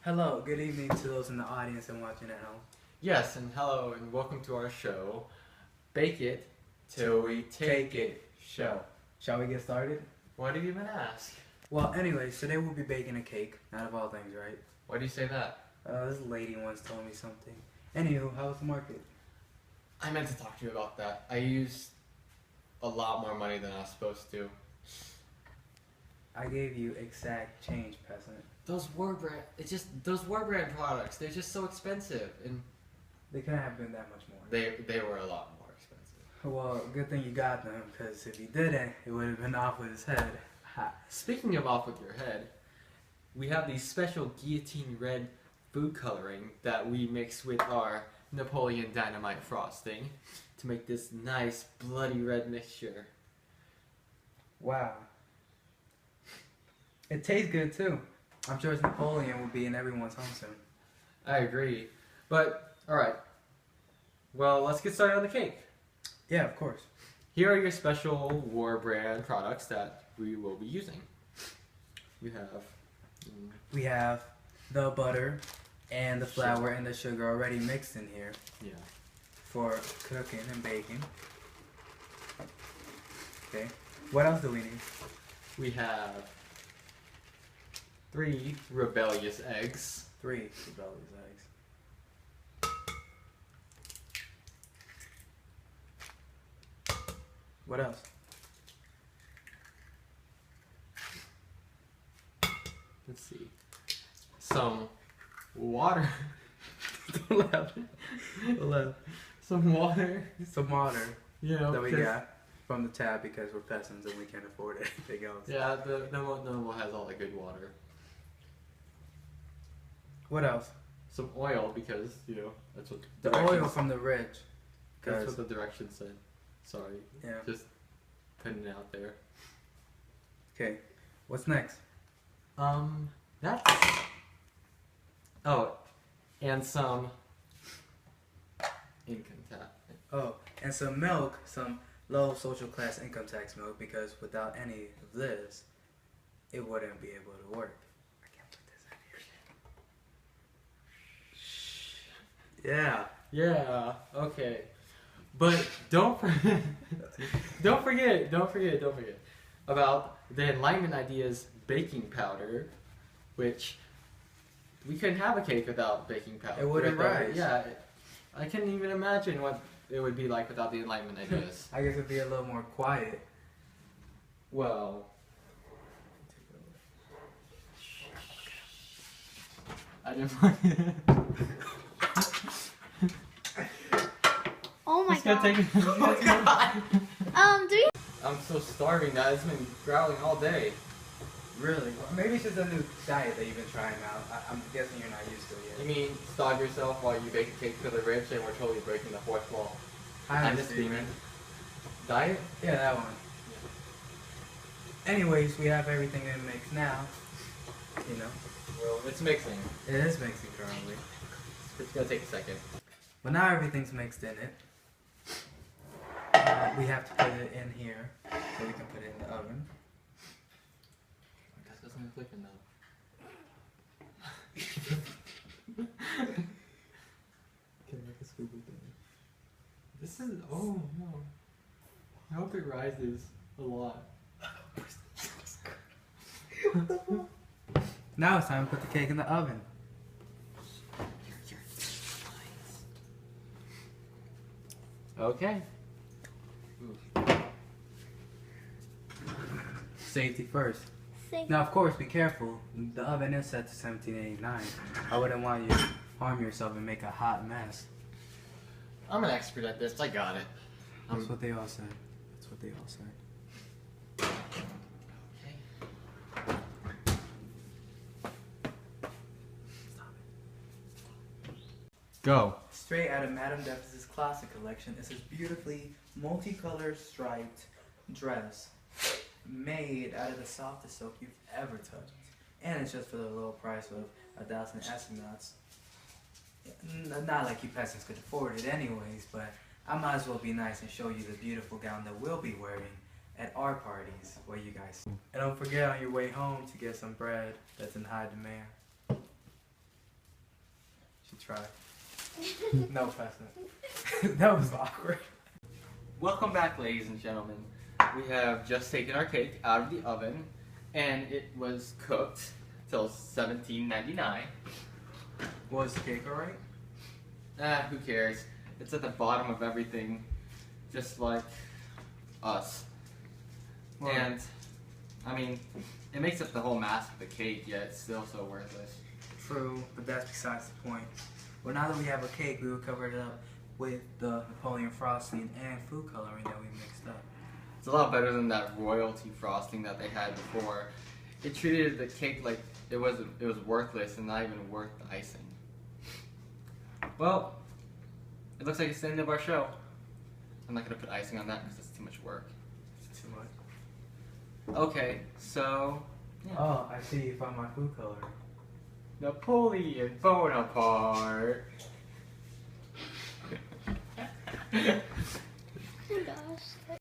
Hello, good evening to those in the audience and watching at home. Yes, and hello, and welcome to our show, Bake It Till We Take It show. Shall we get started? Why do you even ask? Well, anyways, today we'll be baking a cake, out of all things, right? Why do you say that? This lady once told me something. Anywho, how was the market? I meant to talk to you about that. I used a lot more money than I was supposed to. I gave you exact change, peasant. Those War Brand products, they're just so expensive, and They couldn't have been that much more. they were a lot more expensive. Well, good thing you got them, because if you didn't, it would have been off with his head. Ha. Speaking of off with your head, we have these special guillotine red food coloring that we mix with our Napoleon Dynamite frosting to make this nice bloody red mixture. Wow. It tastes good, too. I'm sure Napoleon will be in everyone's home soon. I agree. But, alright. Well, let's get started on the cake. Yeah, of course. Here are your special War Brand products that we will be using. We have the butter and the flour and the sugar already mixed in here for cooking and baking. Okay. What else do we need? We have 3 rebellious eggs. 3 rebellious eggs. What else? Let's see. Some water. Don't laugh. Don't laugh. Some water. Some water You know, that we 'cause- got from the tab because we're peasants and we can't afford anything else. Yeah, the Noble has all the good water. What else? Some oil because, you know, that's what The directions- oil from the ridge. That's 'Cause- what the directions said. Sorry. Yeah. Just putting it out there. Okay. What's next? That's... Oh, and some income tax. Oh, and some milk, some low social class income tax milk, because without any of this, it wouldn't be able to work. I can't put this in here. Yeah. Yeah, okay. But don't forget about the Enlightenment Ideas baking powder, which we couldn't have a cake without baking powder. It wouldn't rise. Yeah, I couldn't even imagine what it would be like without the Enlightenment Ideas. I guess it'd be a little more quiet. Well, I didn't want Oh my god. Do you? I'm so starving that it's been growling all day. Really? Well, maybe it's just a new diet that you've been trying out. I'm guessing you're not used to it You yet. mean starve yourself while you bake a cake to the rich and we're totally breaking the fourth wall? I'm just steaming. steaming. Diet? Yeah, that one. Anyways, we have everything in mix now. You know, Well, it's mixing. it is mixing currently. It's gonna take a second. But now everything's mixed in it. We have to put it in here so we can put it in the oven. That doesn't click enough. Can make a squiggly thing. This is, oh no. I hope it rises a lot. Now it's time to put the cake in the oven. Okay. Safety first. Say, Now, of course, be careful. The oven is set to 1789. I wouldn't want you to harm yourself and make a hot mess. I'm an expert at this. I got it. That's what they all said. That's what they all said. Okay. Go. Straight out of Madame Devis's classic collection is this beautifully multicolored striped dress made out of the softest silk you've ever touched. And it's just for the low price of 1,000 assignats. Not like you peasants could afford it anyways, but I might as well be nice and show you the beautiful gown that we'll be wearing at our parties where you guys. And don't forget on your way home to get some bread that's in high demand. try. No, Preston. That was awkward. Welcome back, ladies and gentlemen. We have just taken our cake out of the oven, and it was cooked till 1799. Was the cake alright? Who cares? It's at the bottom of everything, just like us. Well, And, I mean, it makes up the whole mass of the cake, yet it's still so worthless. true, but that's besides the point. Well, now that we have a cake, we will cover it up with the Napoleon frosting and food coloring that we mixed up. It's a lot better than that royalty frosting that they had before. It treated the cake like it was worthless and not even worth the icing. Well, it looks like it's the end of our show. I'm not gonna put icing on that because it's too much work. It's too much. Okay, so yeah. Oh, I see you found my food coloring. Napoleon Bonaparte. Oh gosh.